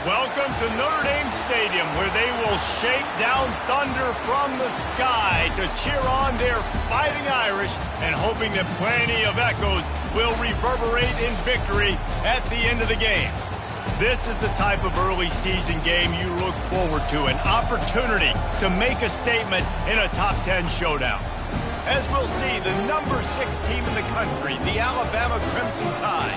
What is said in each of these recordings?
Welcome to Notre Dame Stadium, where they will shake down thunder from the sky to cheer on their Fighting Irish and hoping that plenty of echoes will reverberate in victory at the end of the game. This is the type of early season game you look forward to, an opportunity to make a statement in a top 10 showdown. As we'll see, the number 6 team in the country, the Alabama Crimson Tide,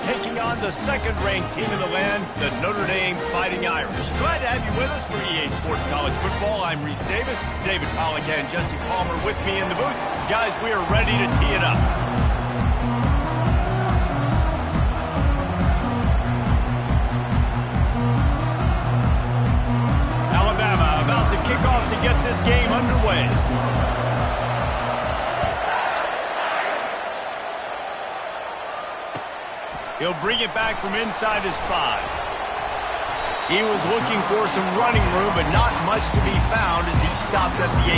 taking on the second-ranked team in the land, the Notre Dame Fighting Irish. Glad to have you with us for EA Sports College Football. I'm Reese Davis, David Pollack and Jesse Palmer with me in the booth. Guys, we are ready to tee it up. Alabama about to kick off to get this game underway. He'll bring it back from inside his 5. He was looking for some running room, but not much to be found as he stopped at the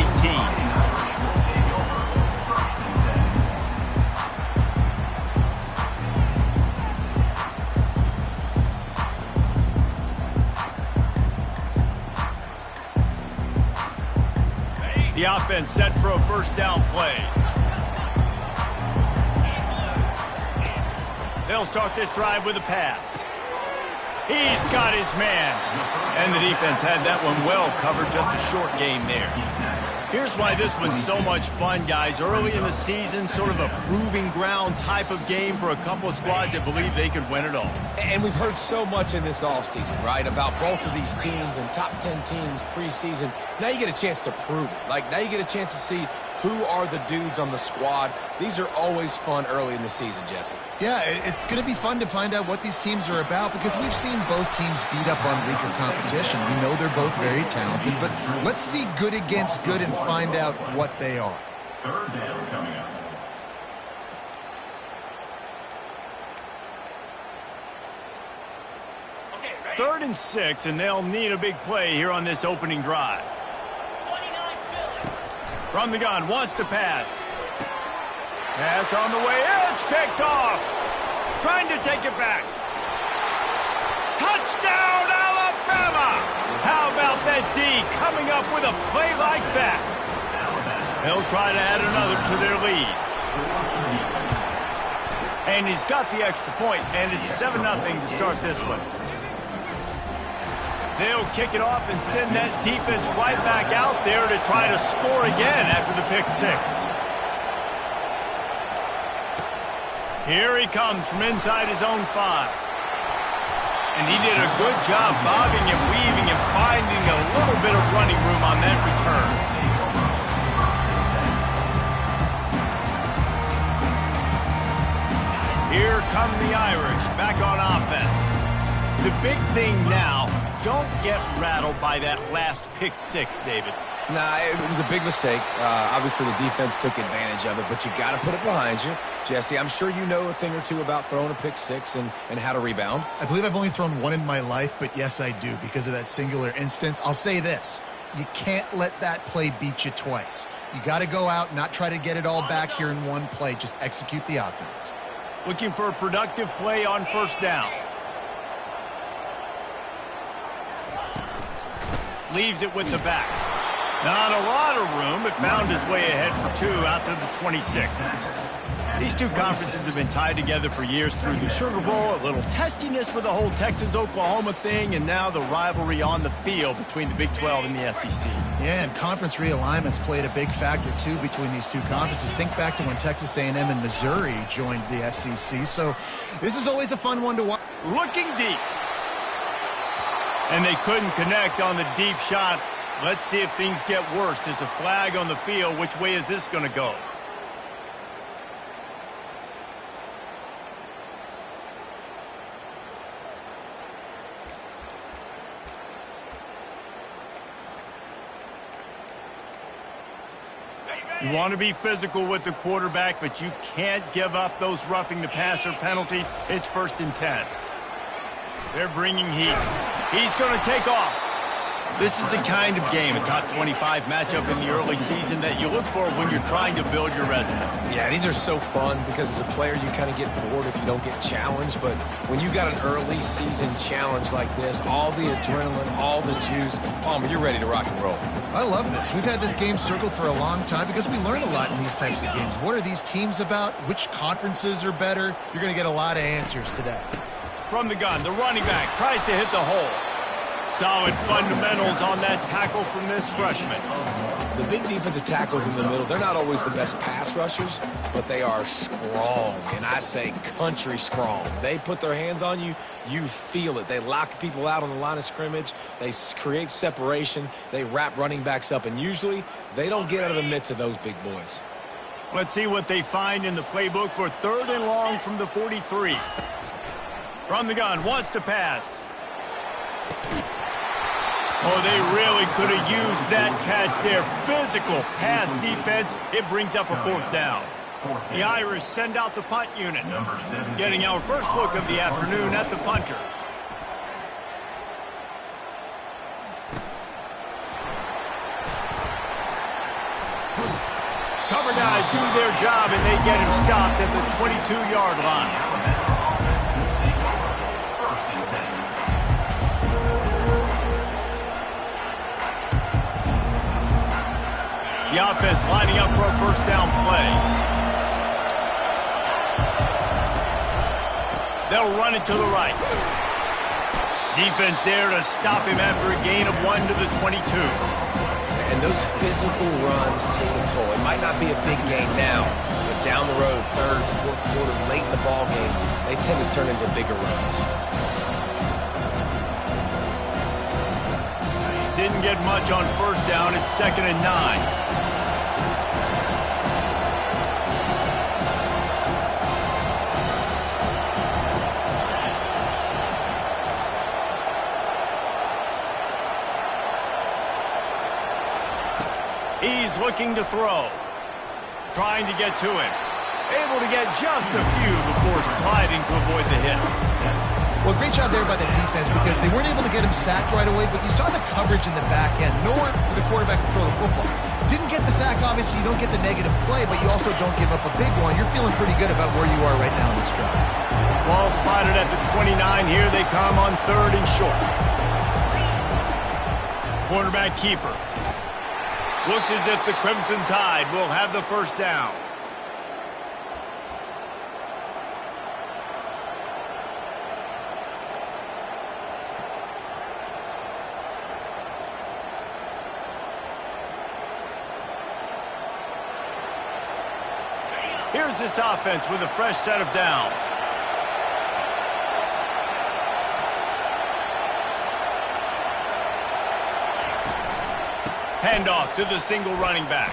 18. The offense set for a first down play. They'll start this drive with a pass. He's got his man. And the defense had that one well covered, just a short game there. Here's why this one's so much fun, guys. Early in the season, sort of a proving ground type of game for a couple of squads that believe they could win it all. And we've heard so much in this offseason, right, about both of these teams and top 10 teams preseason. Now you get a chance to prove it. Like, now you get a chance to see who are the dudes on the squad. These are always fun early in the season, Jesse. Yeah, it's going to be fun to find out what these teams are about because we've seen both teams beat up on weaker competition. We know they're both very talented, but let's see good against good and find out what they are. Third down coming up. Third and 6, and they'll need a big play here on this opening drive. From the gun, wants to pass. Pass on the way, it's picked off. Trying to take it back. Touchdown, Alabama! How about that D coming up with a play like that? They'll try to add another to their lead. And he's got the extra point, and it's 7-0 to start this one. They'll kick it off and send that defense right back out there to try to score again after the pick 6. Here he comes from inside his own 5. And he did a good job bobbing and weaving and finding a little bit of running room on that return. Here come the Irish back on offense. The big thing now, don't get rattled by that last pick 6, David. Nah, it was a big mistake. Obviously, the defense took advantage of it, but you got to put it behind you. Jesse, I'm sure you know a thing or two about throwing a pick 6 and how to rebound. I believe I've only thrown one in my life, but yes, I do because of that singular instance. I'll say this. You can't let that play beat you twice. You got to go out, not try to get it all back here in one play. Just execute the offense. Looking for a productive play on first down. Leaves it with the back. Not a lot of room, but found his way ahead for 2 out to the 26. These two conferences have been tied together for years through the Sugar Bowl, a little testiness with the whole Texas-Oklahoma thing, and now the rivalry on the field between the Big 12 and the SEC. Yeah, and conference realignments played a big factor, too, between these two conferences. Think back to when Texas A&M and Missouri joined the SEC, so this is always a fun one to watch. Looking deep. And they couldn't connect on the deep shot. Let's see if things get worse. There's a flag on the field. Which way is this going to go? You want to be physical with the quarterback, but you can't give up those roughing the passer penalties. It's 1st and 10. They're bringing heat. He's going to take off. This is the kind of game, a top 25 matchup in the early season, that you look for when you're trying to build your resume. Yeah, these are so fun because as a player, you kind of get bored if you don't get challenged. But when you got an early season challenge like this, all the adrenaline, all the juice, Palmer, you're ready to rock and roll. I love this. We've had this game circled for a long time because we learn a lot in these types of games. What are these teams about? Which conferences are better? You're going to get a lot of answers today. From the gun, the running back tries to hit the hole. Solid fundamentals on that tackle from this freshman. The big defensive tackles in the middle, they're not always the best pass rushers, but they are strong, and I say country strong. They put their hands on you, you feel it. They lock people out on the line of scrimmage. They create separation. They wrap running backs up, and usually they don't get out of the midst of those big boys. Let's see what they find in the playbook for 3rd and long from the 43. From the gun, wants to pass. Oh, they really could have used that catch there. Physical pass defense. It brings up a 4th down. The Irish send out the punt unit. Getting our first look of the afternoon at the punter. Cover guys do their job, and they get him stopped at the 22-yard line. The offense lining up for a 1st down play. They'll run it to the right. Defense there to stop him after a gain of 1 to the 22. And those physical runs take a toll. It might not be a big game now, but down the road, 3rd, 4th quarter, late in the ball games, they tend to turn into bigger runs. Didn't get much on 1st down. It's 2nd and 9. He's looking to throw. Trying to get to him. Able to get just a few before sliding to avoid the hits. Well, great job there by the defense because they weren't able to get him sacked right away, but you saw the coverage in the back end. Nowhere for the quarterback to throw the football. Didn't get the sack, obviously. You don't get the negative play, but you also don't give up a big one. You're feeling pretty good about where you are right now in this drive. Ball spotted at the 29. Here they come on 3rd and short. Quarterback keeper. Looks as if the Crimson Tide will have the 1st down. Here's this offense with a fresh set of downs. Handoff to the single running back.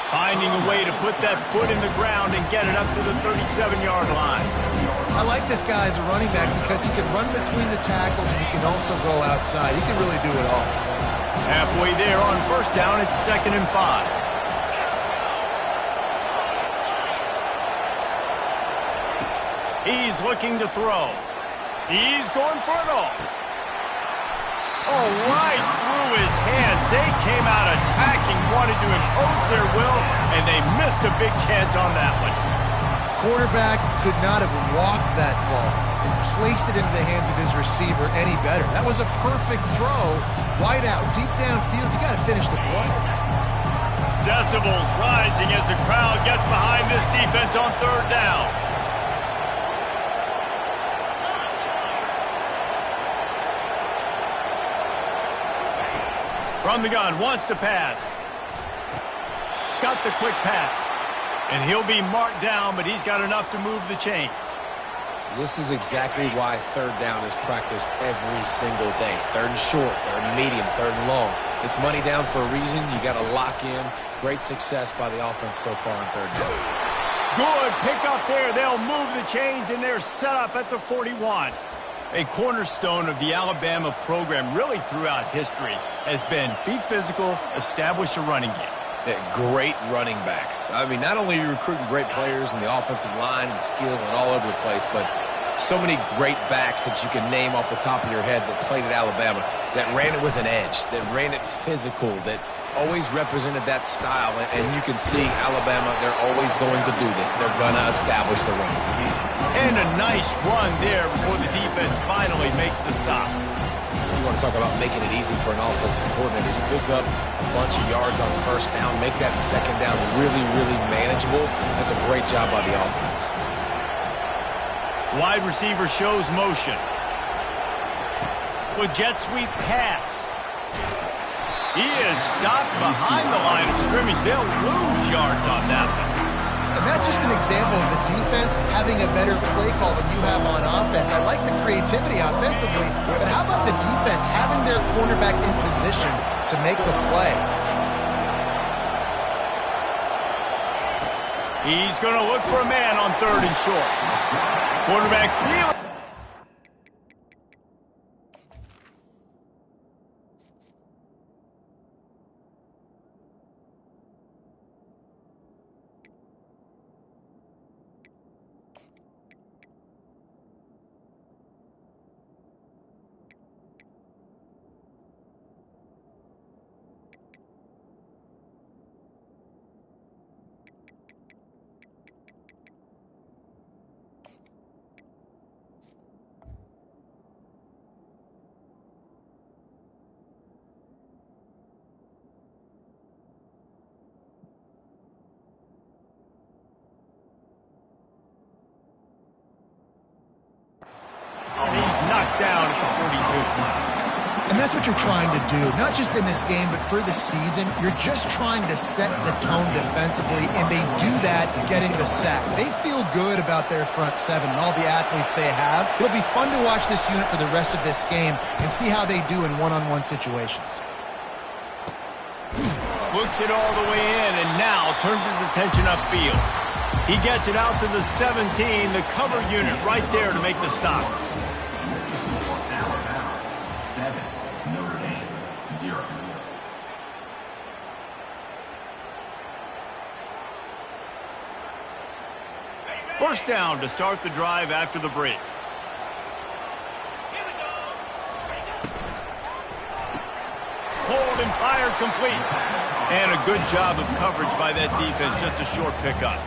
Finding a way to put that foot in the ground and get it up to the 37-yard line. I like this guy as a running back because he can run between the tackles and he can also go outside. He can really do it all. Halfway there on 1st down, it's 2nd and 5. He's looking to throw. He's going for it all. Oh, right through his hands. They came out attacking, wanted to impose their will, and they missed a big chance on that one. Quarterback could not have walked that ball and placed it into the hands of his receiver any better. That was a perfect throw. Wide out, deep downfield. You got to finish the play. Decibels rising as the crowd gets behind this defense on 3rd down. From the gun, wants to pass. Got the quick pass. And he'll be marked down, but he's got enough to move the chains. This is exactly why 3rd down is practiced every single day. 3rd and short, 3rd and medium, 3rd and long. It's money down for a reason. You got to lock in. Great success by the offense so far on 3rd down. Good pick up there. They'll move the chains, and they're set up at the 41. A cornerstone of the Alabama program really throughout history has been be physical, establish a running game. Yeah, great running backs. I mean, not only are you recruiting great players in the offensive line and skill and all over the place, but so many great backs that you can name off the top of your head that played at Alabama. that ran it with an edge, that ran it physical, that always represented that style. And you can see Alabama, they're always going to do this. They're going to establish the run. And a nice run there before the defense finally makes the stop. You want to talk about making it easy for an offensive coordinator. You pick up a bunch of yards on first down, make that second down really, really manageable. That's a great job by the offense. Wide receiver shows motion. With jet sweep pass. He is stopped behind the line of scrimmage. They'll lose yards on that one. And that's just an example of the defense having a better play call than you have on offense. I like the creativity offensively, but how about the defense having their cornerback in position to make the play? He's going to look for a man on 3rd and short. Quarterback feeling. He's knocked down at the 42. And that's what you're trying to do, not just in this game, but for the season. You're just trying to set the tone defensively, and they do that getting the sack. They feel good about their front seven and all the athletes they have. It'll be fun to watch this unit for the rest of this game and see how they do in one-on-one situations. Looks it all the way in, and now turns his attention upfield. He gets it out to the 17, the cover unit right there to make the stop. First down to start the drive after the break. Hold and fire complete. And a good job of coverage by that defense, just a short pickup.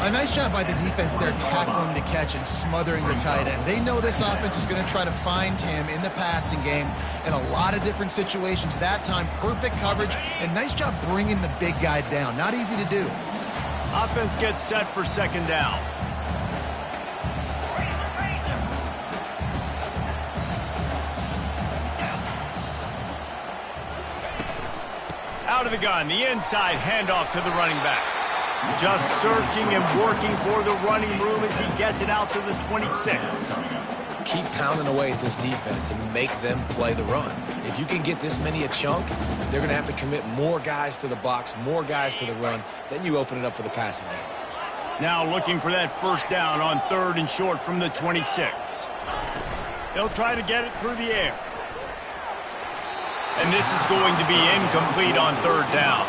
A nice job by the defense there, tackling the catch and smothering the tight end. They know this offense is going to try to find him in the passing game in a lot of different situations. That time, perfect coverage, and nice job bringing the big guy down. Not easy to do. Offense gets set for 2nd down. Out of the gun, the inside handoff to the running back. Just searching and working for the running room as he gets it out to the 26. Keep pounding away at this defense and make them play the run. If you can get this many a chunk, they're going to have to commit more guys to the box, more guys to the run. Then you open it up for the passing game. Now looking for that first down on 3rd and short from the 26. They'll try to get it through the air. And this is going to be incomplete on 3rd down.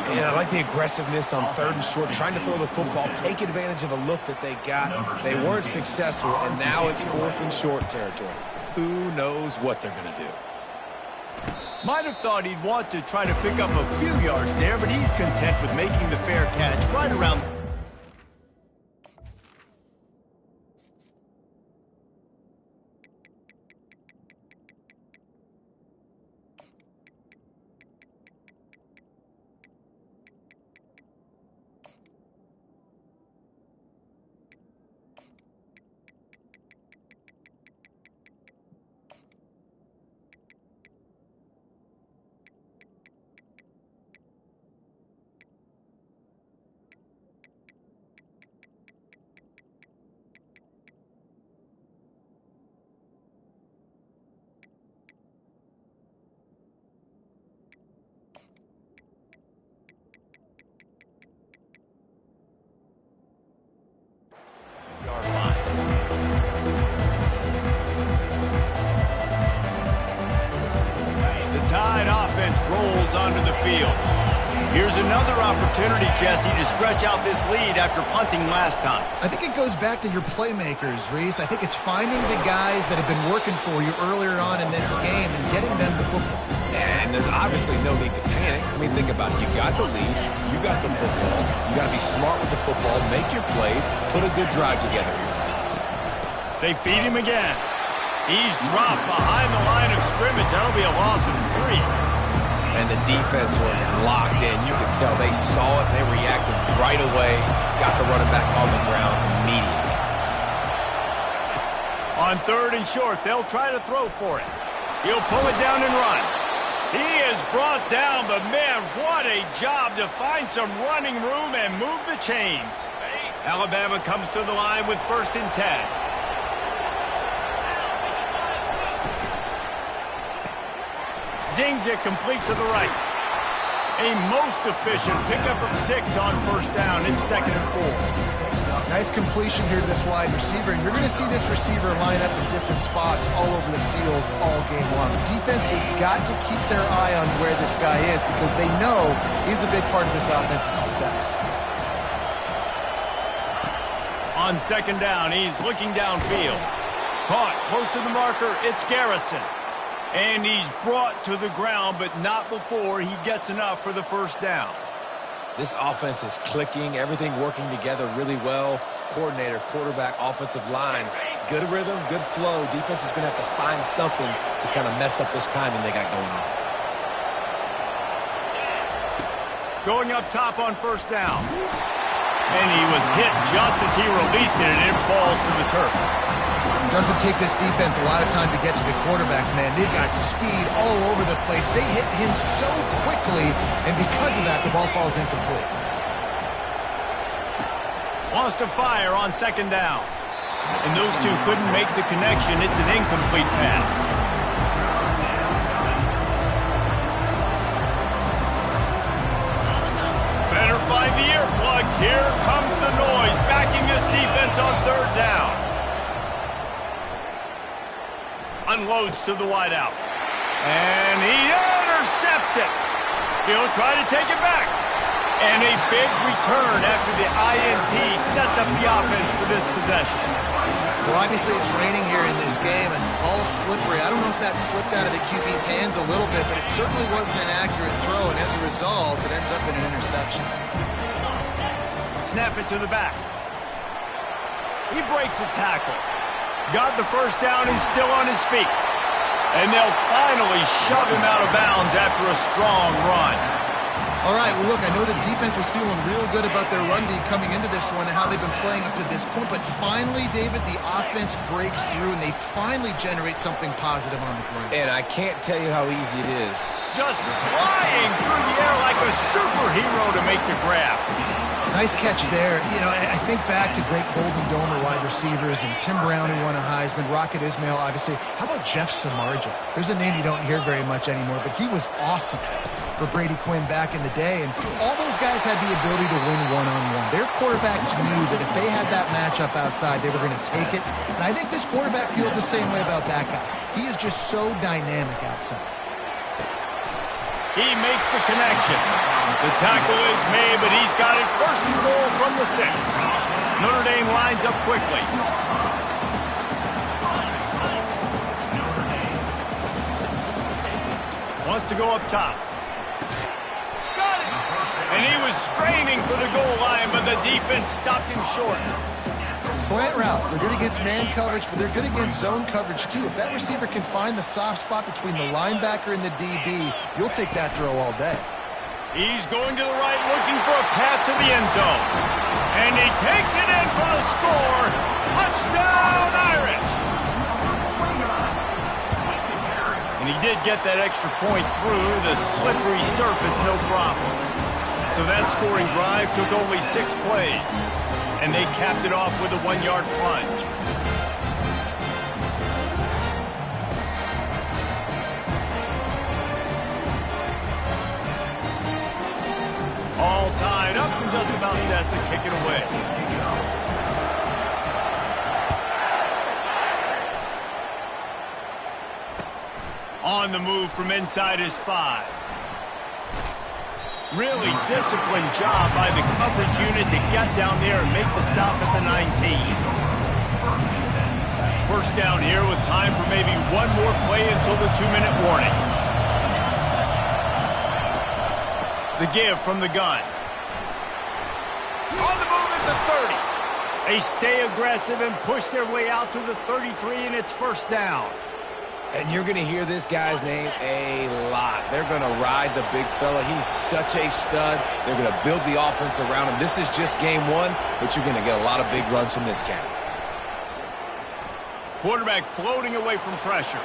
And I like the aggressiveness on 3rd and short, trying to throw the football, take advantage of a look that they got. They weren't successful, and now it's 4th and short territory. Who knows what they're going to do? Might have thought he'd want to try to pick up a few yards there, but he's content with making the fair catch right around. Tide offense rolls onto the field. Here's another opportunity, Jesse, to stretch out this lead after punting last time. I think it goes back to your playmakers, Reese. I think it's finding the guys that have been working for you earlier on in this game and getting them the football. And there's obviously no need to panic. I mean, think about it. You got the lead. You got the football. You got to be smart with the football. Make your plays. Put a good drive together here. They feed him again. He's dropped behind the line of scrimmage. That'll be a loss of 3. And the defense was locked in. You could tell they saw it. They reacted right away. Got the running back on the ground immediately. On 3rd and short, they'll try to throw for it. He'll pull it down and run. He is brought down, but man, what a job to find some running room and move the chains. Alabama comes to the line with 1st and 10. Zings it complete to the right. A most efficient pickup of 6 on 1st down. It's 2nd and 4. Nice completion here to this wide receiver, and you're going to see this receiver line up in different spots all over the field all game long. The defense has got to keep their eye on where this guy is because they know he's a big part of this offense's success. On 2nd down, he's looking downfield. Caught close to the marker, it's Garrison. And he's brought to the ground, but not before he gets enough for the 1st down. This offense is clicking, everything working together really well. Coordinator, quarterback, offensive line, good rhythm, good flow. Defense is going to have to find something to kind of mess up this timing they got going on. Going up top on 1st down. And he was hit just as he released it, and it falls to the turf. It doesn't take this defense a lot of time to get to the quarterback, man. They've got speed all over the place. They hit him so quickly, and because of that, the ball falls incomplete. Wants to fire on 2nd down. And those two couldn't make the connection. It's an incomplete pass. Better find the earplugs. Here comes the noise, backing this defense on 3rd down. Unloads to the wideout. And he intercepts it. He'll try to take it back. And a big return after the INT sets up the offense for this possession. Well, obviously it's raining here in this game, and all slippery. I don't know if that slipped out of the QB's hands a little bit, but it certainly wasn't an accurate throw, and as a result, it ends up in an interception. Snap it to the back. He breaks a tackle. Got the 1st down and still on his feet. And they'll finally shove him out of bounds after a strong run. All right, well, look, I know the defense was feeling real good about their run D coming into this one and how they've been playing up to this point, but finally, David, the offense breaks through and they finally generate something positive on the ground. And I can't tell you how easy it is. Just flying through the air like a superhero to make the grab. Nice catch there. You know, I think back to great Golden Domer wide receivers and Tim Brown, who won a Heisman, Rocket Ismail, obviously. How about Jeff Samardzija? There's a name you don't hear very much anymore, but he was awesome for Brady Quinn back in the day, and all those guys had the ability to win one-on-one. Their quarterbacks knew that if they had that matchup outside, they were going to take it, and I think this quarterback feels the same way about that guy. He is just so dynamic outside. He makes the connection. The tackle is made, but he's got it 1st and goal from the 6. Notre Dame lines up quickly. Wants to go up top. Got it! And he was straining for the goal line, but the defense stopped him short. Slant routes, they're good against man coverage, but they're good against zone coverage too. If that receiver can find the soft spot between the linebacker and the DB, you'll take that throw all day. He's going to the right, looking for a path to the end zone. And he takes it in for the score. Touchdown, Irish! And he did get that extra point through the slippery surface, no problem. So that scoring drive took only 6 plays. And they capped it off with a 1-yard plunge. All tied up and just about set to kick it away. On the move from inside his 5. Really disciplined job by the coverage unit to get down there and make the stop at the 19. First down here with time for maybe one more play until the 2-minute warning. The give from the gun. On the move is the 30. They stay aggressive and push their way out to the 33, and it's first down. And you're going to hear this guy's name a lot. They're going to ride the big fella. He's such a stud. They're going to build the offense around him. This is just game one, but you're going to get a lot of big runs from this guy. Quarterback floating away from pressure.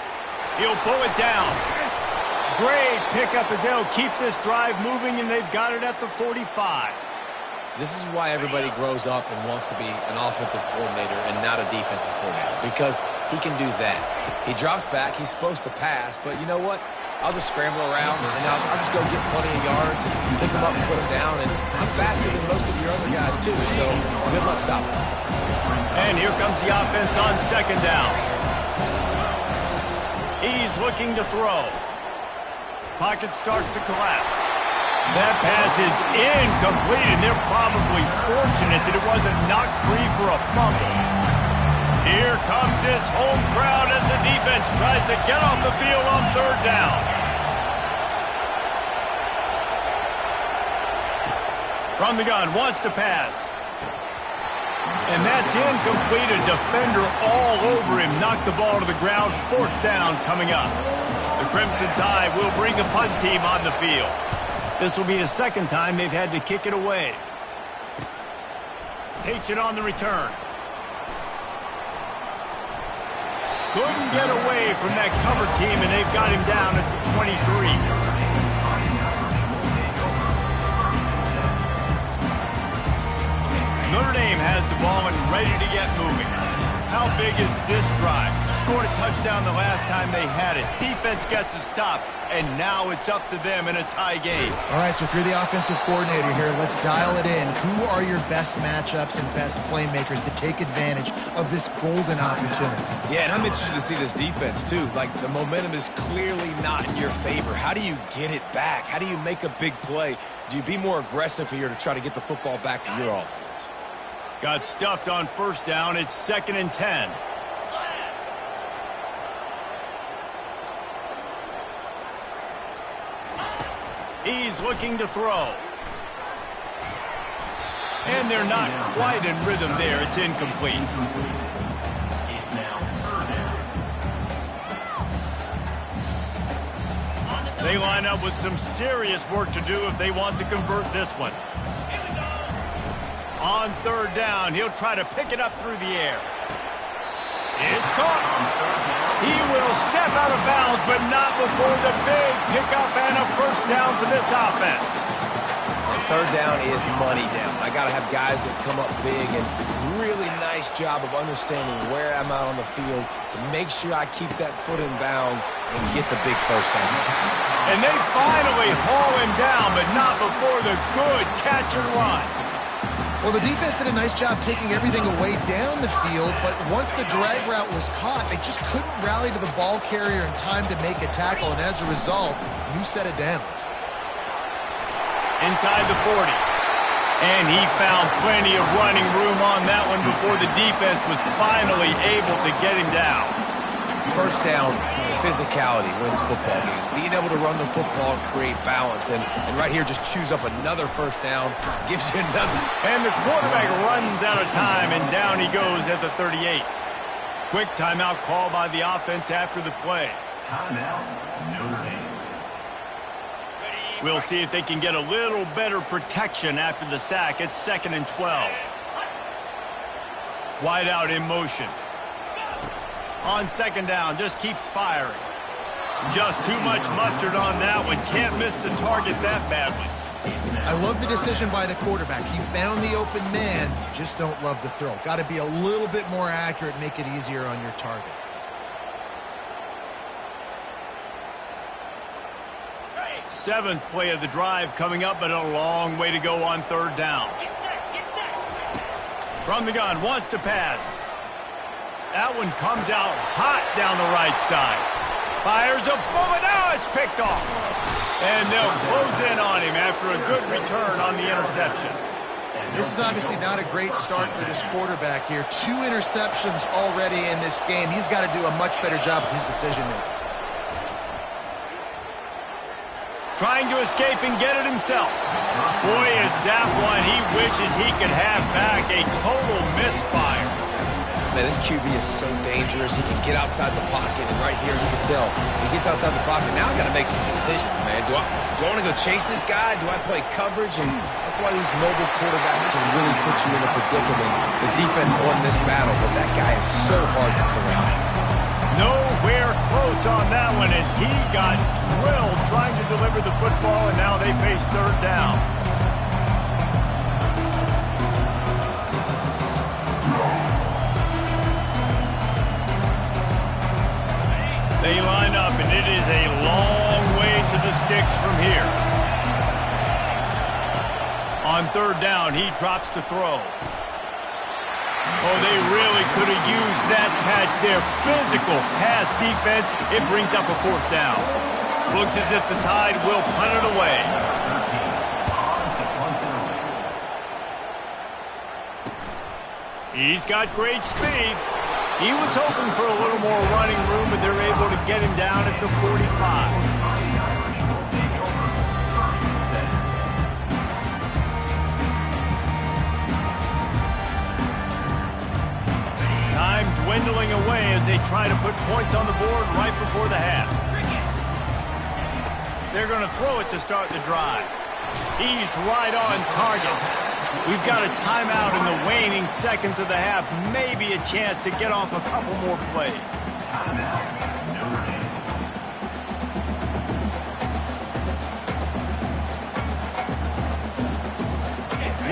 He'll pull it down. Great pickup as they'll keep this drive moving, and they've got it at the 45. This is why everybody grows up and wants to be an offensive coordinator and not a defensive coordinator, because he can do that. He drops back. He's supposed to pass, but you know what? I'll just scramble around, and I'll just go get plenty of yards and pick him up and put him down, and I'm faster than most of your other guys, too, so good luck stopping him. And here comes the offense on second down. He's looking to throw. Pocket starts to collapse. That pass is incomplete, and they're probably fortunate that it wasn't knocked free for a fumble. Here comes this home crowd as the defense tries to get off the field on third down. From the gun, wants to pass. And that's incomplete. A defender all over him. Knocked the ball to the ground. Fourth down coming up. The Crimson Tide will bring the punt team on the field. This will be the second time they've had to kick it away. Takes it on the return. Couldn't get away from that cover team, and they've got him down at the 23. Notre Dame has the ball and ready to get moving. How big is this drive? Scored a touchdown the last time they had it. Defense gets a stop, and now it's up to them in a tie game. All right, so if you're the offensive coordinator here, let's dial it in. Who are your best matchups and best playmakers to take advantage of this golden opportunity? Yeah, and I'm interested to see this defense, too. Like, the momentum is clearly not in your favor. How do you get it back? How do you make a big play? Do you be more aggressive here to try to get the football back to your offense? Got stuffed on first down. It's 2nd and 10. He's looking to throw. And they're not quite in rhythm there. It's incomplete. They line up with some serious work to do if they want to convert this one. On third down, he'll try to pick it up through the air. It's caught. He will step out of bounds, but not before the big pickup and a first down for this offense. And third down is money down. I got to have guys that come up big, and really nice job of understanding where I'm out on the field to make sure I keep that foot in bounds and get the big first down. And they finally haul him down, but not before the good catch and run. Well, the defense did a nice job taking everything away down the field, but once the drag route was caught, they just couldn't rally to the ball carrier in time to make a tackle, and as a result, new set of downs. Inside the 40. And he found plenty of running room on that one before the defense was finally able to get him down. First down, physicality wins football games. Being able to run the football and create balance. And right here, just choose up another first down. Gives you another. And the quarterback runs out of time, and down he goes at the 38. Quick timeout call by the offense after the play. Timeout, Notre Dame. We'll see if they can get a little better protection after the sack. It's 2nd and 12. Wide out in motion. On second down, just keeps firing. Just too much mustard on that one. Can't miss the target that badly. I love the decision by the quarterback. He found the open man, just don't love the throw. Got to be a little bit more accurate, make it easier on your target. Seventh play of the drive coming up, but a long way to go on third down. From the gun, wants to pass. That one comes out hot down the right side. Fires a bullet. Now it's picked off. And they'll close in on him after a good return on the interception. This is obviously not a great start for this quarterback here. 2 interceptions already in this game. He's got to do a much better job with his decision-making. Trying to escape and get it himself. Boy, is that one he wishes he could have back. A total misfire. Man, this QB is so dangerous. He can get outside the pocket, and right here you can tell he gets outside the pocket. Now I got to make some decisions, man. Do I want to go chase this guy? Do I play coverage? And that's why these mobile quarterbacks can really put you in a predicament. The defense won this battle, but that guy is so hard to corral. Nowhere close on that one as he got drilled trying to deliver the football, and now they face third down. They line up, and it is a long way to the sticks from here. On third down, he drops to throw. Oh, they really could have used that catch there. Physical pass defense. It brings up a fourth down. Looks as if the Tide will punt it away. He's got great speed. He was hoping for a little more running room, but they're able to get him down at the 45. Time dwindling away as they try to put points on the board right before the half. They're going to throw it to start the drive. He's right on target. We've got a timeout in the waning seconds of the half. Maybe a chance to get off a couple more plays.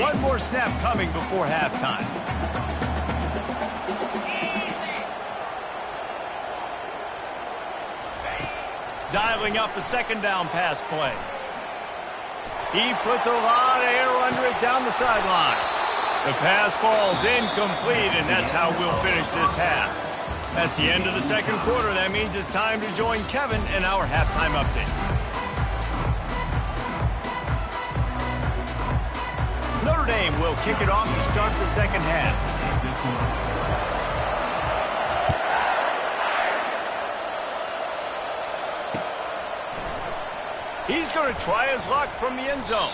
One more snap coming before halftime. Dialing up a second down pass play. He puts a lot of air under it down the sideline. The pass falls incomplete, and that's how we'll finish this half. That's the end of the second quarter. That means it's time to join Kevin in our halftime update. Notre Dame will kick it off to start the second half. He's going to try his luck from the end zone.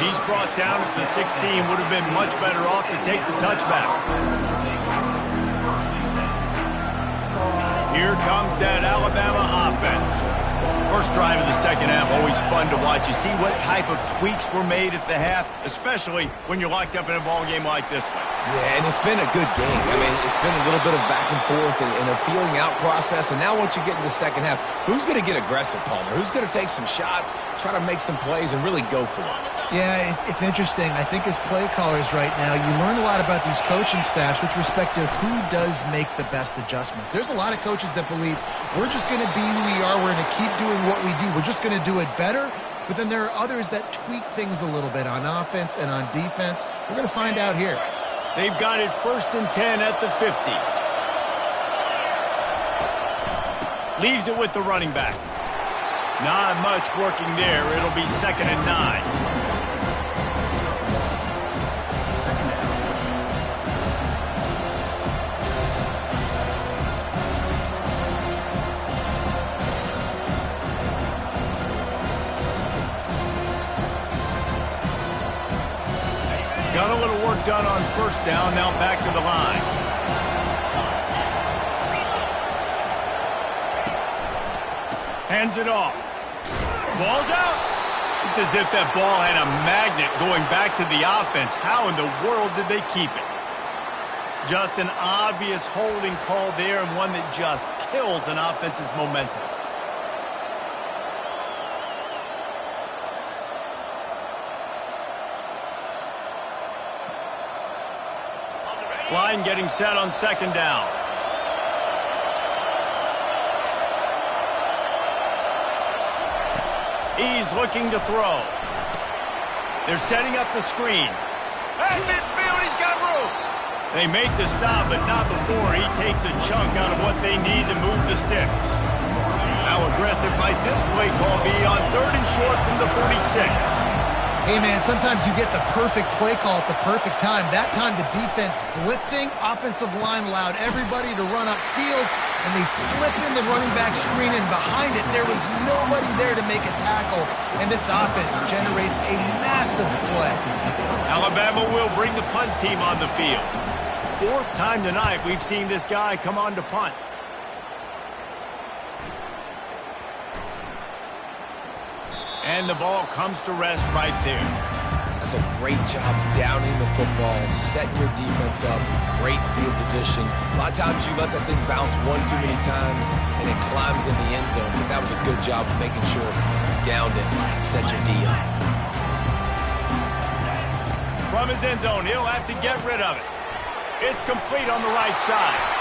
He's brought down at the 16. Would have been much better off to take the touchback. Here comes that Alabama offense. First drive of the second half, always fun to watch. You see what type of tweaks were made at the half, especially when you're locked up in a ball game like this one. Yeah, and it's been a good game. I mean, it's been a little bit of back and forth and a feeling out process. And now once you get in the second half, who's going to get aggressive, Palmer? Who's going to take some shots, try to make some plays, and really go for it? Yeah, it's interesting. I think as play callers right now, you learn a lot about these coaching staffs with respect to who does make the best adjustments. There's a lot of coaches that believe we're just going to be who we are. We're going to keep doing what we do. We're just going to do it better. But then there are others that tweak things a little bit on offense and on defense. We're going to find out here. They've got it 1st and 10 at the 50. Leaves it with the running back. Not much working there. It'll be 2nd and 9. Got a little work done on first down, now back to the line. Hands it off. Ball's out. It's as if that ball had a magnet going back to the offense. How in the world did they keep it? Just an obvious holding call there, and one that just kills an offense's momentum. Line getting set on 2nd down. He's looking to throw. They're setting up the screen. At midfield, he's got room. They make the stop, but not before he takes a chunk out of what they need to move the sticks. How aggressive aggressive might this play call be on 3rd and short from the 46? Hey, man, sometimes you get the perfect play call at the perfect time. That time the defense blitzing, offensive line allowed everybody to run upfield, and they slip in the running back screen, and behind it there was nobody there to make a tackle, and this offense generates a massive play. Alabama will bring the punt team on the field. 4th time tonight we've seen this guy come on to punt. And the ball comes to rest right there. That's a great job downing the football, setting your defense up, great field position. A lot of times you let that thing bounce one too many times and it climbs in the end zone, but that was a good job of making sure you downed it and set your D up. From his end zone, he'll have to get rid of it. It's complete on the right side.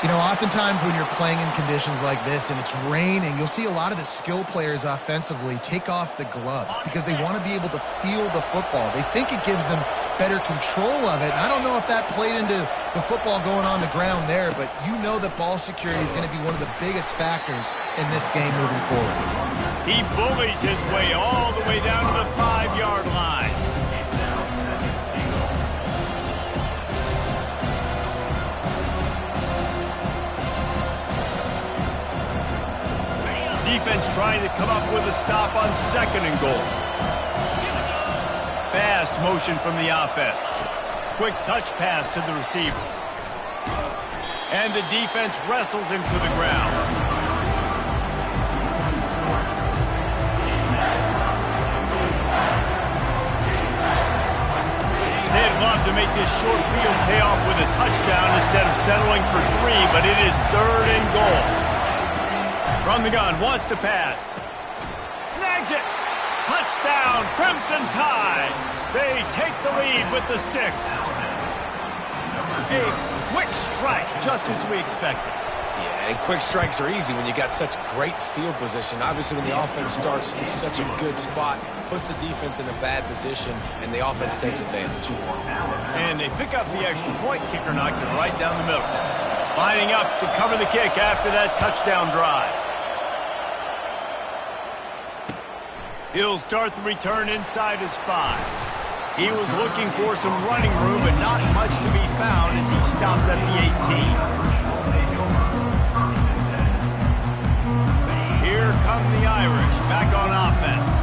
You know, oftentimes when you're playing in conditions like this and it's raining, you'll see a lot of the skill players offensively take off the gloves because they want to be able to feel the football. They think it gives them better control of it. And I don't know if that played into the football going on the ground there, but you know that ball security is going to be one of the biggest factors in this game moving forward. He bullies his way all the way down to the 5-yard line. Defense trying to come up with a stop on 2nd and goal. Fast motion from the offense. Quick touch pass to the receiver. And the defense wrestles him to the ground. They'd love to make this short field pay off with a touchdown instead of settling for 3, but it is 3rd and goal. From the gun, wants to pass. Snags it. Touchdown, Crimson Tide. They take the lead with the 6. A quick strike, just as we expected. Yeah, and quick strikes are easy when you got such great field position. Obviously, when the offense starts in such a good spot, puts the defense in a bad position, and the offense takes advantage. And they pick up the extra point. Kicker knocked it right down the middle. Lining up to cover the kick after that touchdown drive. He'll start the return inside his 5. He was looking for some running room, but not much to be found as he stopped at the 18. Here come the Irish, back on offense.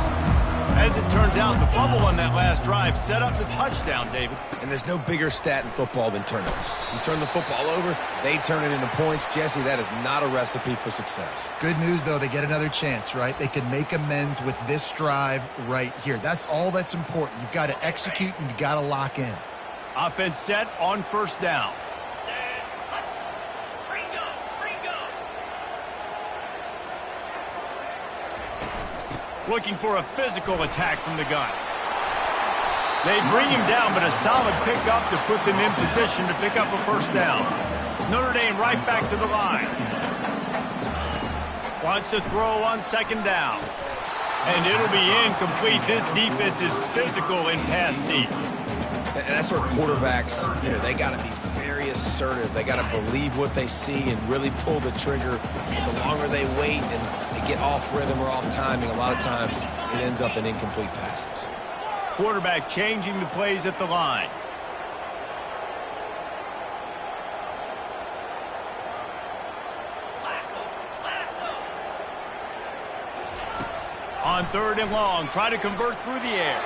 As it turns out, the fumble on that last drive set up the touchdown, David. And there's no bigger stat in football than turnovers. You turn the football over, they turn it into points. Jesse, that is not a recipe for success. Good news, though, they get another chance, right? They can make amends with this drive right here. That's all that's important. You've got to execute and you've got to lock in. Offense set on 1st down. Looking for a physical attack from the gun. They bring him down, but a solid pickup to put them in position to pick up a 1st down. Notre Dame right back to the line. Wants to throw on 2nd down. And it'll be incomplete. This defense is physical in pass deep. And that's where quarterbacks, they got to be very assertive. They got to believe what they see and really pull the trigger. The longer they wait and they get off rhythm or off timing, a lot of times it ends up in incomplete passes. Quarterback changing the plays at the line. On 3rd and long, try to convert through the air.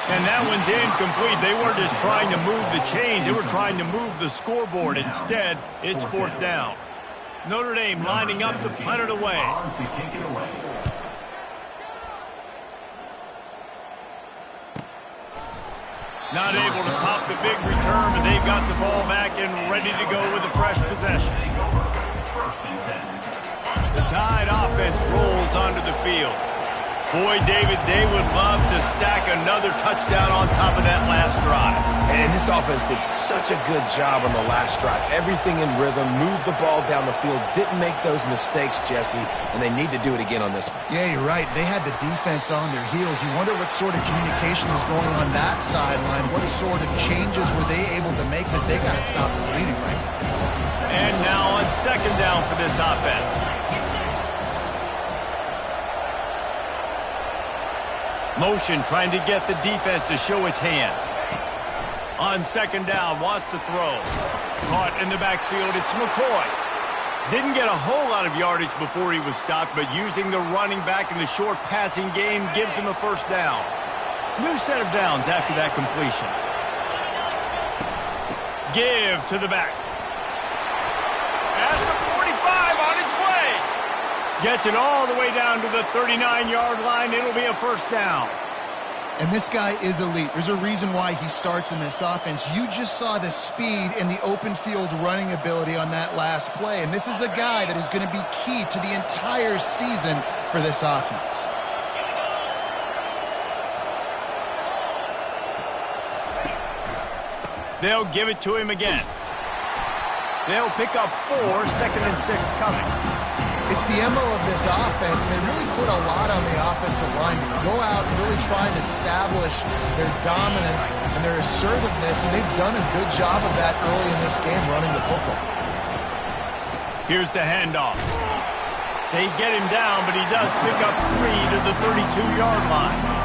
And that one's incomplete. They weren't just trying to move the chains. They were trying to move the scoreboard. Instead, it's 4th down. Notre Dame lining up to punt it away. Not able to pop the big return, but they've got the ball back and ready to go with a fresh possession. The Tide offense rolls onto the field. Boy, David, they would love to stack another touchdown on top of that last drive. And this offense did such a good job on the last drive. Everything in rhythm, moved the ball down the field, didn't make those mistakes, Jesse, and they need to do it again on this one. Yeah, you're right. They had the defense on their heels. You wonder what sort of communication is going on that sideline. What sort of changes were they able to make? Because they got to stop the bleeding right now. And now second down for this offense. Motion trying to get the defense to show his hand. On second down, wants to throw. Caught in the backfield, it's McCoy. Didn't get a whole lot of yardage before he was stopped, but using the running back in the short passing game gives him a first down. New set of downs after that completion. Give to the back. At the 45 on its way. Gets it all the way down to the 39-yard line. It'll be a first down. And this guy is elite. There's a reason why he starts in this offense. You just saw the speed and the open field running ability on that last play. And this is a guy that is going to be key to the entire season for this offense. They'll give it to him again. They'll pick up 4, second and 6 coming. It's the MO of this offense. They really put a lot on the offensive line to go out and really try and establish their dominance and their assertiveness, and they've done a good job of that early in this game running the football. Here's the handoff. They get him down, but he does pick up 3 to the 32-yard line.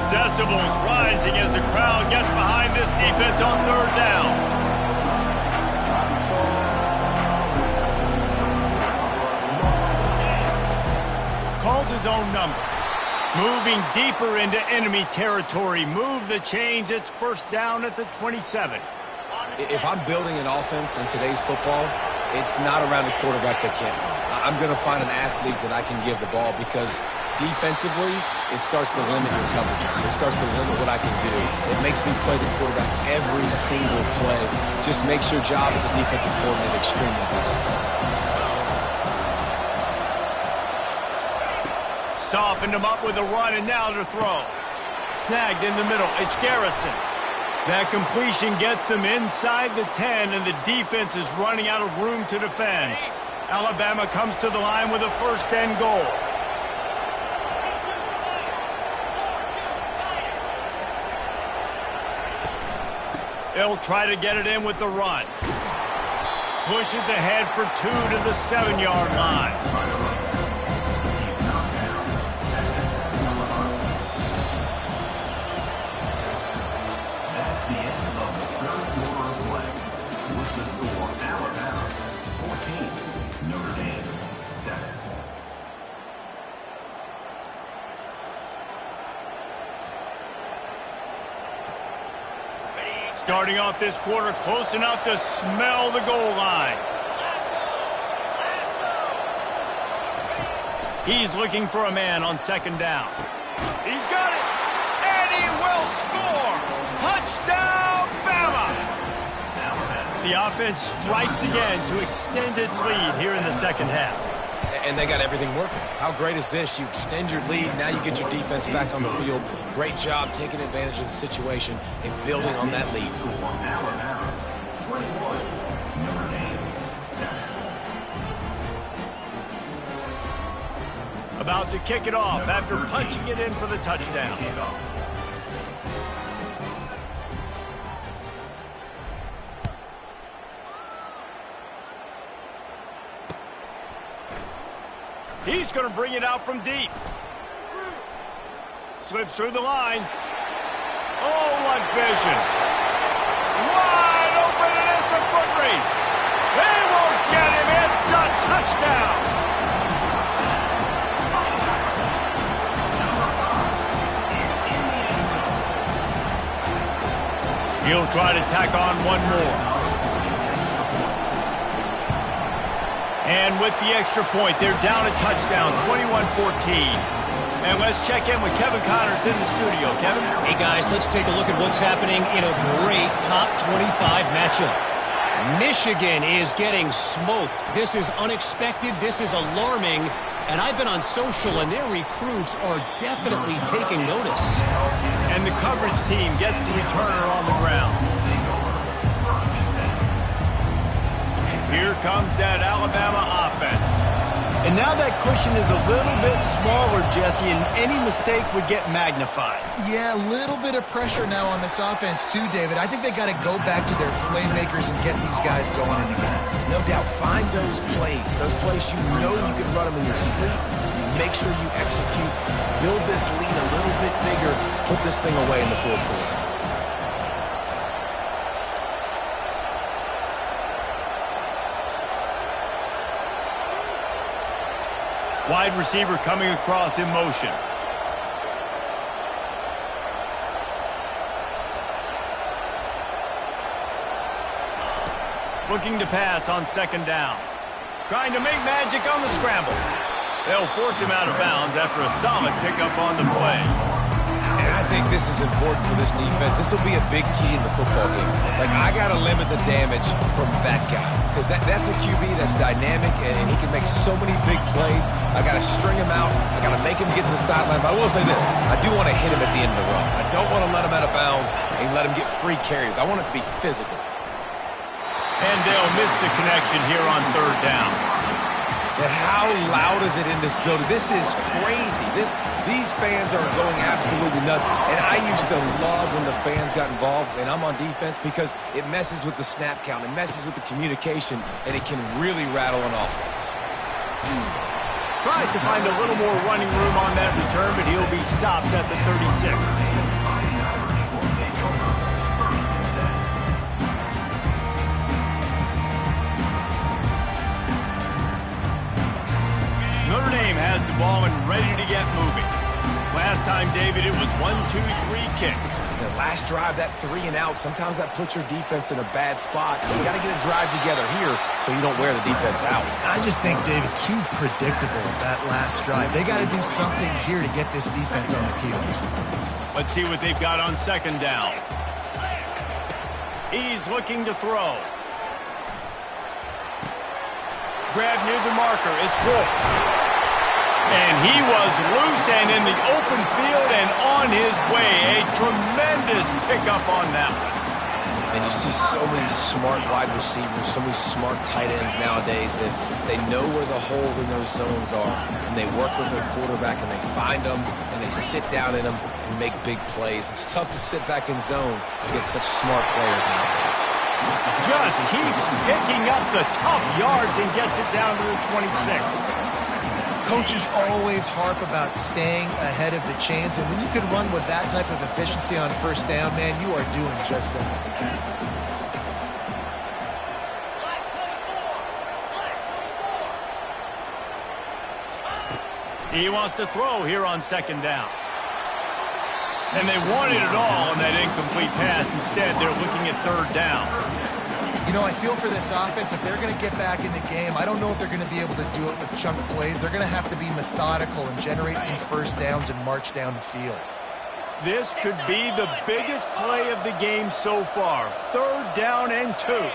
Decibels rising as the crowd gets behind this defense on third down. Calls his own number. Moving deeper into enemy territory. Move the chains. It's first down at the 27. If I'm building an offense in today's football, it's not around a quarterback that can't run. I'm going to find an athlete that I can give the ball because defensively, it starts to limit your coverages. It starts to limit what I can do. It makes me play the quarterback every single play. Just makes your job as a defensive coordinator extremely hard. Softened him up with a run, and now to throw. Snagged in the middle. It's Garrison. That completion gets them inside the 10, and the defense is running out of room to defend. Alabama comes to the line with a first and goal. They'll try to get it in with the run. Pushes ahead for 2 to the 7-yard line. Starting off this quarter close enough to smell the goal line. He's looking for a man on second down. He's got it, and he will score. Touchdown, Bama! The offense strikes again to extend its lead here in the second half. And they got everything working. How great is this? You extend your lead, now you get your defense back on the field. Great job taking advantage of the situation and building on that lead. About to kick it off after punching it in for the touchdown. He's going to bring it out from deep. Slips through the line. Oh, what vision. Wide open, and it's a foot race. They won't get him. It's a touchdown. He'll try to tack on one more. And with the extra point, they're down a touchdown, 21-14. And let's check in with Kevin Connors in the studio. Kevin? Hey, guys, let's take a look at what's happening in a great top 25 matchup. Michigan is getting smoked. This is unexpected. This is alarming. And I've been on social, and their recruits are definitely taking notice. And the coverage team gets the returner on the ground. Here comes that Alabama offense. And now that cushion is a little bit smaller, Jesse, and any mistake would get magnified. Yeah, a little bit of pressure now on this offense too, David. I think they got to go back to their playmakers and get these guys going in the game. No doubt, find those plays you know you can run them in your sleep. Make sure you execute, build this lead a little bit bigger, put this thing away in the fourth quarter. Wide receiver coming across in motion. Looking to pass on second down. Trying to make magic on the scramble. They'll force him out of bounds after a solid pickup on the play. And I think this is important for this defense. This will be a big key in the football game. Like, I got to limit the damage from that guy. Because that's a QB that's dynamic, and he can make so many big plays. I got to string him out. I got to make him get to the sideline. But I will say this. I do want to hit him at the end of the runs. I don't want to let him out of bounds and let him get free carries. I want it to be physical. And they'll miss the connection here on third down. And how loud is it in this building? This is crazy. These fans are going absolutely nuts. And I used to love when the fans got involved, and I'm on defense, because it messes with the snap count. It messes with the communication, and it can really rattle an offense. Tries to find a little more running room on that return, but he'll be stopped at the 36. Notre Dame has the ball and ready to get moving. Last time, David, it was 1-2-3 kick. The last drive, that 3 and out, sometimes that puts your defense in a bad spot. You got to get a drive together here so you don't wear the defense out. I just think, David, too predictable that last drive. They got to do something here to get this defense on their heels. Let's see what they've got on second down. He's looking to throw. Grab near the marker. It's Wolf. And he was loose and in the open field and on his way. A tremendous pickup on that one. And you see so many smart wide receivers, so many smart tight ends nowadays that they know where the holes in those zones are, and they work with their quarterback, and they find them, and they sit down in them and make big plays. It's tough to sit back in zone against such smart players nowadays. Just keeps picking up the tough yards and gets it down to the 26. Coaches always harp about staying ahead of the chains, and when you can run with that type of efficiency on first down, man, you are doing just that. He wants to throw here on second down. And they wanted it all on that incomplete pass. Instead, they're looking at third down. You know, I feel for this offense, if they're going to get back in the game, I don't know if they're going to be able to do it with chunk plays. They're going to have to be methodical and generate some first downs and march down the field. This could be the biggest play of the game so far. Third down and 2.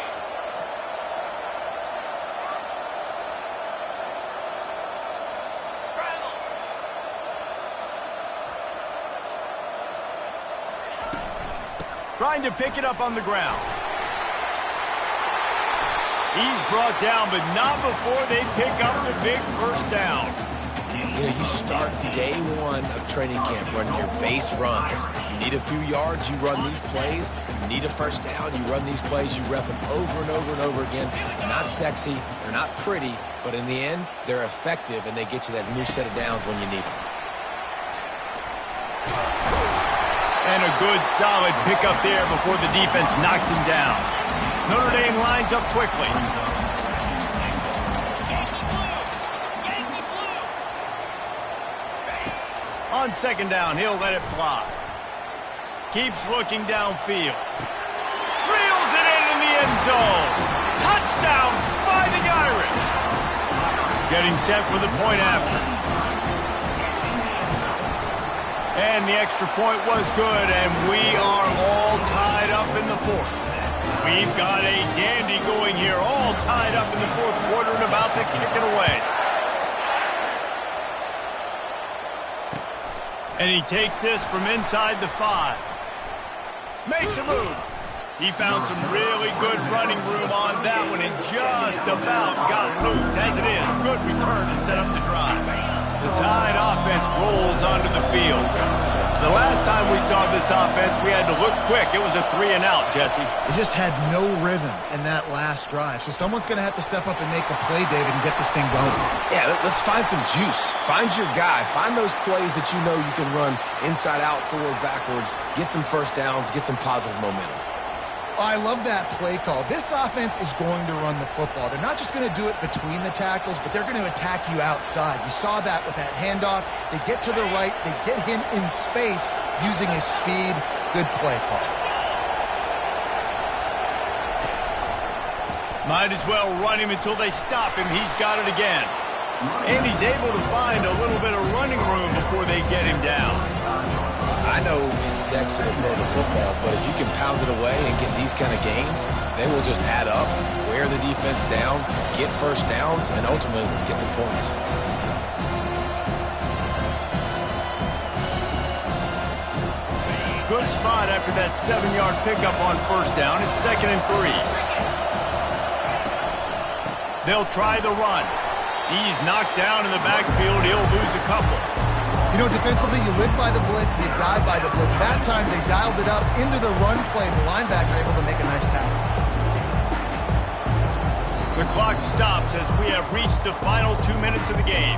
Trying to pick it up on the ground. He's brought down, but not before they pick up the big first down. You know, you start day one of training camp running your base runs. You need a few yards, you run these plays. You need a first down, you run these plays. You rep them over and over and over again. They're not sexy, they're not pretty, but in the end, they're effective, and they get you that new set of downs when you need them. And a good, solid pickup there before the defense knocks him down. Notre Dame lines up quickly. On second down, he'll let it fly. Keeps looking downfield. Reels it in the end zone. Touchdown, Fighting Irish. Getting set for the point after. And the extra point was good, and we are all tied up in the fourth. We've got a dandy going here, all tied up in the fourth quarter and about to kick it away. And he takes this from inside the 5. Makes a move. He found some really good running room on that one and just about got loose. As it is, good return to set up the drive. The Tide offense rolls onto the field. The last time we saw this offense, we had to look quick. It was a 3-and-out, Jesse. They just had no rhythm in that last drive. So someone's going to have to step up and make a play, David, and get this thing going. Yeah, let's find some juice. Find your guy. Find those plays that you know you can run inside out, forward, backwards. Get some first downs. Get some positive momentum. I love that play call. This offense is going to run the football. They're not just going to do it between the tackles, but they're going to attack you outside. You saw that with that handoff. They get to the right. They get him in space using his speed. Good play call. Might as well run him until they stop him. He's got it again. And he's able to find a little bit of running room before they get him down. I know it's sexy to throw the football, but if you can pound it away and get these kind of gains, they will just add up, wear the defense down, get first downs, and ultimately get some points. Good spot after that 7-yard pickup on first down. It's 2nd and 3. They'll try the run. He's knocked down in the backfield. He'll lose a couple. You know, defensively, you live by the blitz and you die by the blitz. That time, they dialed it up into the run play. The linebacker able to make a nice tackle. The clock stops as we have reached the final 2 minutes of the game.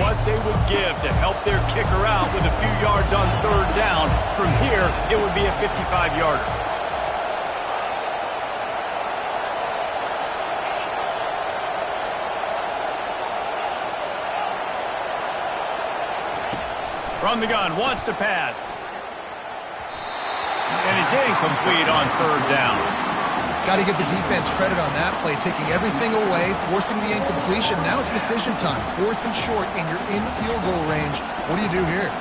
What they would give to help their kicker out with a few yards on third down. From here, it would be a 55-yarder. From the gun, wants to pass. And it's incomplete on third down. Got to give the defense credit on that play, taking everything away, forcing the incompletion. Now it's decision time. 4th and short, and you're in field goal range. What do you do here?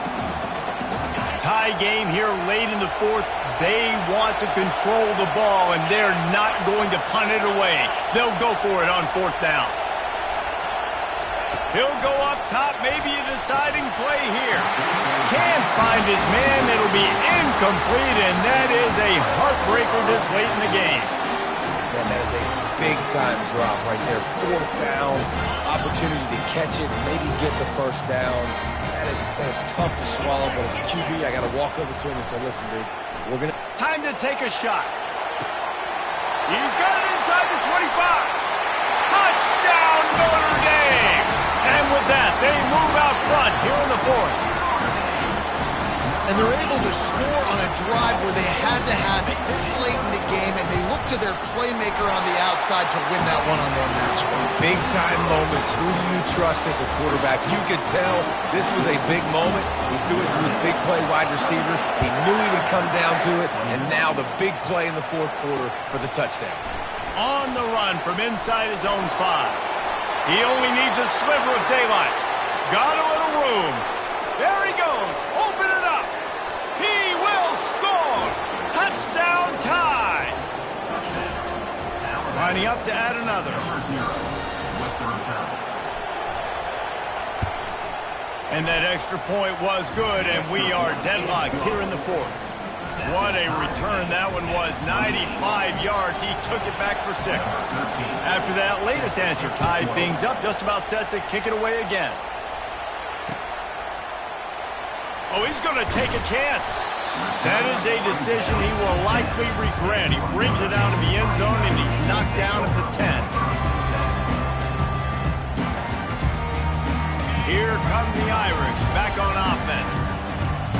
Tie game here late in the 4th. They want to control the ball, and they're not going to punt it away. They'll go for it on 4th down. He'll go up top, maybe a deciding play here. Can't find his man. It'll be incomplete, and that is a heartbreaker this late in the game. Man, that is a big-time drop right there. 4th down, opportunity to catch it, maybe get the first down. That is tough to swallow, but as a QB, I got to walk over to him and say, listen, dude, we're going to... Time to take a shot. He's got it inside the 25. Touchdown, Notre Dame! And with that, they move out front here in the 4th. And they're able to score on a drive where they had to have it this late in the game, and they look to their playmaker on the outside to win that one-on-one matchup. Big-time moments. Who do you trust as a quarterback? You could tell this was a big moment. He threw it to his big play wide receiver. He knew he would come down to it, and now the big play in the 4th quarter for the touchdown. On the run from inside his own 5. He only needs a sliver of daylight. Got a little room. There he goes. Open it up. He will score. Touchdown tie. Lining up to add another. And that extra point was good, and we are deadlocked here in the 4th. What a return that one was. 95 yards. He took it back for 6. After that latest answer, tied things up, just about set to kick it away again. Oh, he's going to take a chance. That is a decision he will likely regret. He brings it out of the end zone, and he's knocked down at the 10. Here come the Irish back on offense.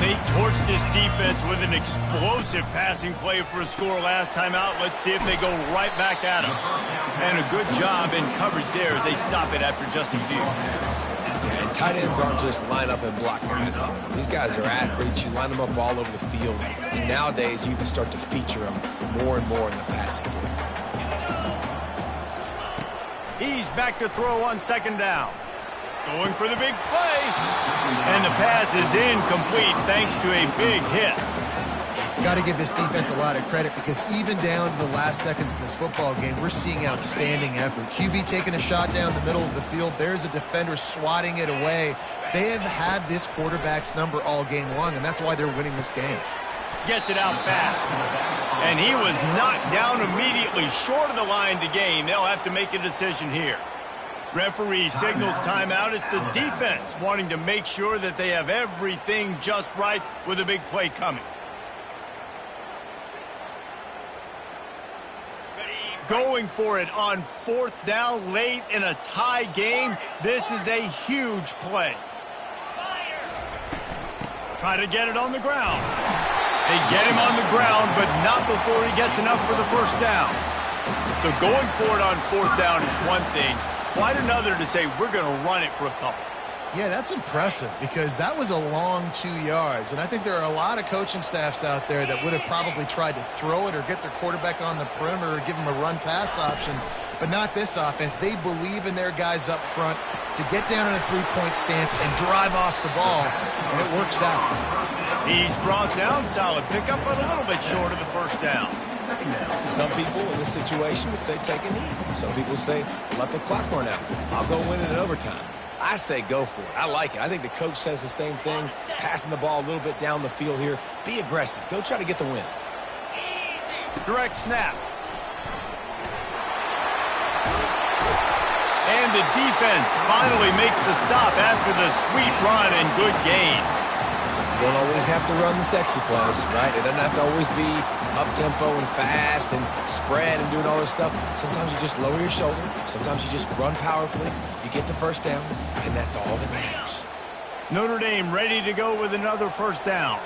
They torched this defense with an explosive passing play for a score last time out. Let's see if they go right back at him. And a good job in coverage there as they stop it after just a few. Yeah, and tight ends aren't just line up and block guys up. These guys are athletes. You line them up all over the field. And nowadays, you can start to feature them more and more in the passing game. He's back to throw on 2nd down. Going for the big play. And the pass is incomplete thanks to a big hit. Got to give this defense a lot of credit because even down to the last seconds in this football game, we're seeing outstanding effort. QB taking a shot down the middle of the field. There's a defender swatting it away. They have had this quarterback's number all game long, and that's why they're winning this game. gets it out fast. And he was knocked down immediately short of the line to gain. They'll have to make a decision here. Referee signals timeout. It's the defense wanting to make sure that they have everything just right with a big play coming. Going for it on 4th down late in a tie game. This is a huge play. Try to get it on the ground. They get him on the ground, but not before he gets enough for the first down. So going for it on 4th down is one thing. Quite another to say we're going to run it for a couple. Yeah, that's impressive because that was a long 2 yards. And I think there are a lot of coaching staffs out there that would have probably tried to throw it or get their quarterback on the perimeter or give him a run-pass option, but not this offense. They believe in their guys up front to get down in a three-point stance and drive off the ball, and it works out. He's brought down. Solid pickup, but a little bit short of the first down. Some people in this situation would say take a knee. Some people say let the clock run out. I'll go win it in overtime. I say go for it. I like it. I think the coach says the same thing. Passing the ball a little bit down the field here. Be aggressive. Go try to get the win. Direct snap. And the defense finally makes the stop after the sweet run and good gain. You don't always have to run the sexy plays, right? It doesn't have to always be up-tempo and fast and spread and doing all this stuff. Sometimes you just lower your shoulder. Sometimes you just run powerfully. You get the first down, and that's all that matters. Notre Dame ready to go with another first down.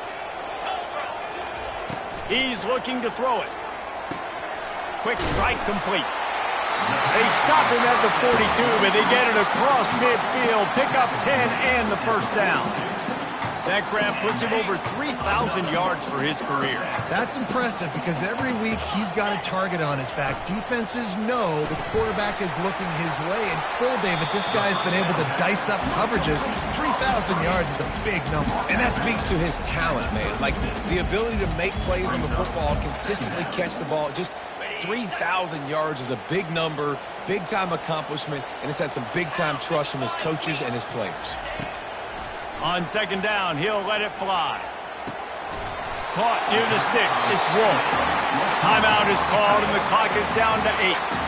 He's looking to throw it. Quick strike complete. They stop him at the 42, but they get it across midfield. Pick up 10 and the first down. That grab puts him over 3,000 yards for his career. That's impressive because every week he's got a target on his back. Defenses know the quarterback is looking his way, and still, David, this guy's been able to dice up coverages. 3,000 yards is a big number. And that speaks to his talent, man. Like the ability to make plays on the football, consistently catch the ball. Just 3,000 yards is a big number, big-time accomplishment, and it's had some big-time trust from his coaches and his players. On second down, he'll let it fly. Caught near the sticks. It's Wolf. Timeout is called, and the clock is down to 8.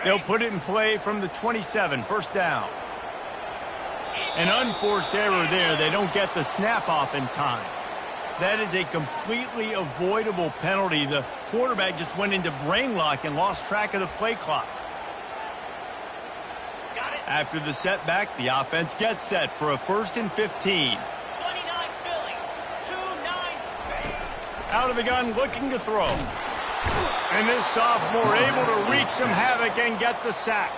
They'll put it in play from the 27, first down. An unforced error there. They don't get the snap off in time. That is a completely avoidable penalty. The quarterback just went into brain lock and lost track of the play clock. After the setback, the offense gets set for a 1st and 15. Out of the gun, looking to throw. And this sophomore able to wreak some havoc and get the sack.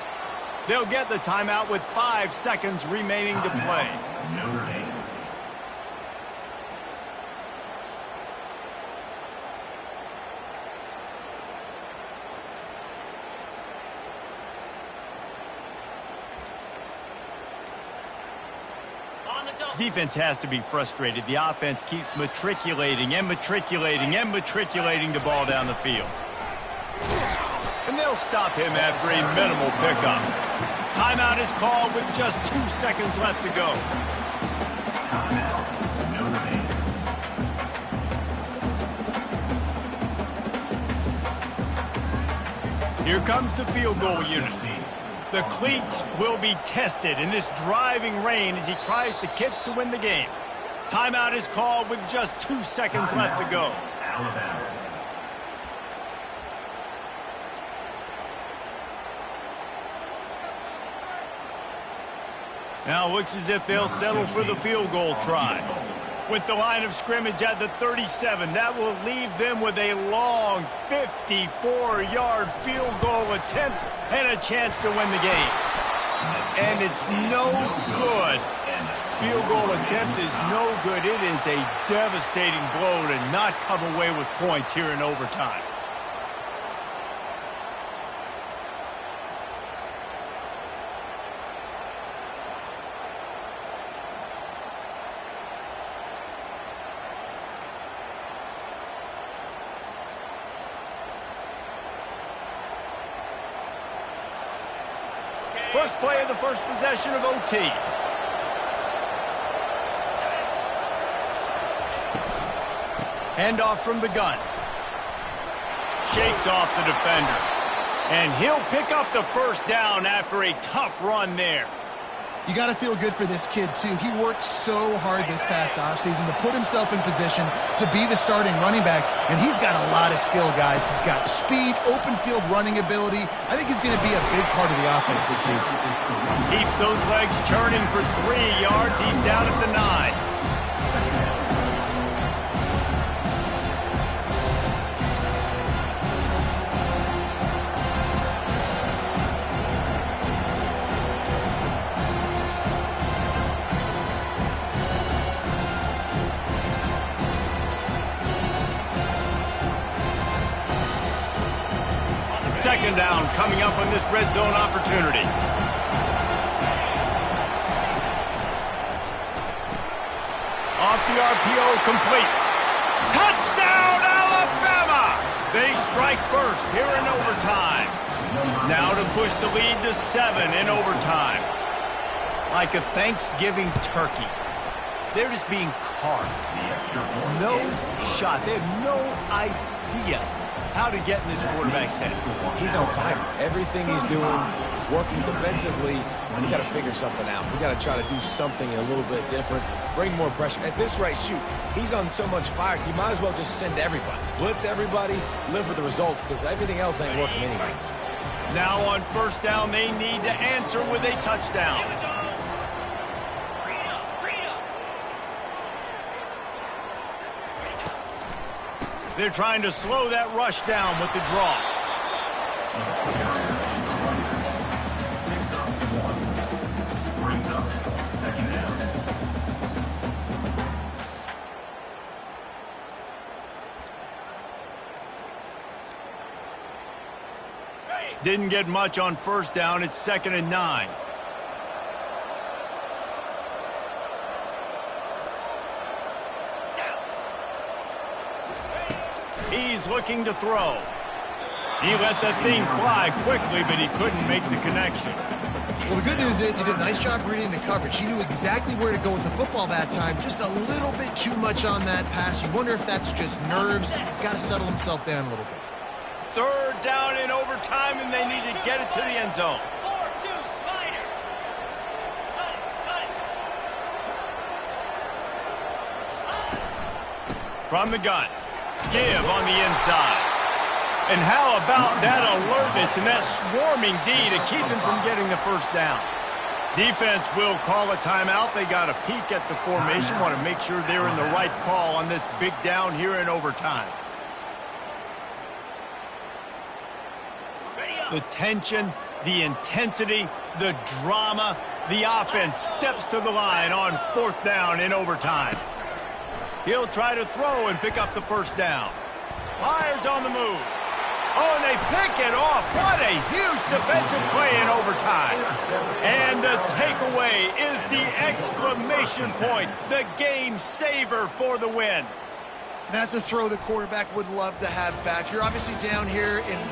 They'll get the timeout with 5 seconds remaining to play. Defense has to be frustrated. The offense keeps matriculating and matriculating and matriculating the ball down the field. And they'll stop him after a minimal pickup. Timeout is called with just 2 seconds left to go. Here comes the field goal unit. The cleats will be tested in this driving rain as he tries to kick to win the game. Timeout is called with just 2 seconds left to go. Now it looks as if they'll settle for the field goal try. With the line of scrimmage at the 37, that will leave them with a long 54-yard field goal attempt and a chance to win the game. And it's no good. Field goal attempt is no good. It is a devastating blow to not come away with points here in overtime. First play of the first possession of OT. Handoff from the gun. Shakes off the defender. And he'll pick up the first down after a tough run there. You got to feel good for this kid, too. He worked so hard this past offseason to put himself in position to be the starting running back, and he's got a lot of skill, guys. He's got speed, open field running ability. I think he's going to be a big part of the offense this season. Keeps those legs churning for 3 yards. He's down at the 9. Second down coming up on this red zone opportunity. Off the RPO, complete. Touchdown, Alabama! They strike first here in overtime. Now to push the lead to 7 in overtime. Like a Thanksgiving turkey. They're just being carved. No shot. They have no idea how to get in this quarterback's head. He's on fire. Everything he's doing is working defensively. You got to figure something out. We got to try to do something a little bit different, bring more pressure. At this rate, shoot, he's on so much fire, you might as well just send everybody. Blitz everybody, live with the results, because everything else ain't working anyways. Now on first down, they need to answer with a touchdown. They're trying to slow that rush down with the draw. Brings up second down. Didn't get much on first down. It's 2nd and 9. He's looking to throw. He let that thing fly quickly, but he couldn't make the connection. Well, the good news is he did a nice job reading the coverage. He knew exactly where to go with the football that time. Just a little bit too much on that pass. You wonder if that's just nerves. He's got to settle himself down a little bit. Third down in overtime, and they need to get it to the end zone. From the gun. Give on the inside. And how about that alertness and that swarming D to keep him from getting the first down? Defense will call a timeout. They got a peek at the formation. Want to make sure they're in the right call on this big down here in overtime. The tension, the intensity, the drama, the offense steps to the line on fourth down in overtime. He'll try to throw and pick up the first down. Fires on the move. Oh, and they pick it off. What a huge defensive play in overtime. And the takeaway is the exclamation point, the game saver for the win. That's a throw the quarterback would love to have back. You're obviously down here in